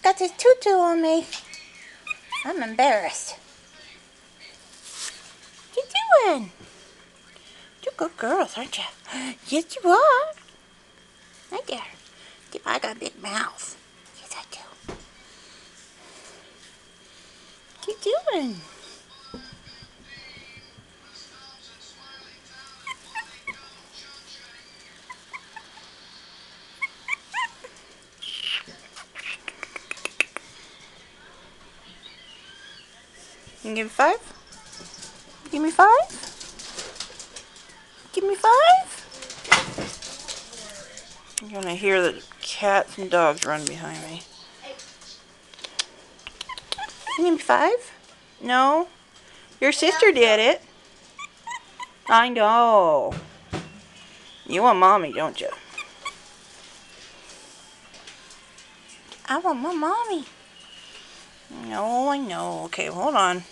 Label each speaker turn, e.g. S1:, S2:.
S1: got this tutu on me. I'm embarrassed. What you doing? You're good girls, aren't you? Yes, you are. Right there. I got a big mouth. Yes, I do. What you doing? You can give me 5? Give me 5? Give me 5? You're gonna hear the cats and dogs run behind me. You give me 5? No? Your sister did it. I know. You want mommy, don't you? I want my mommy. No, I know. Okay, hold on.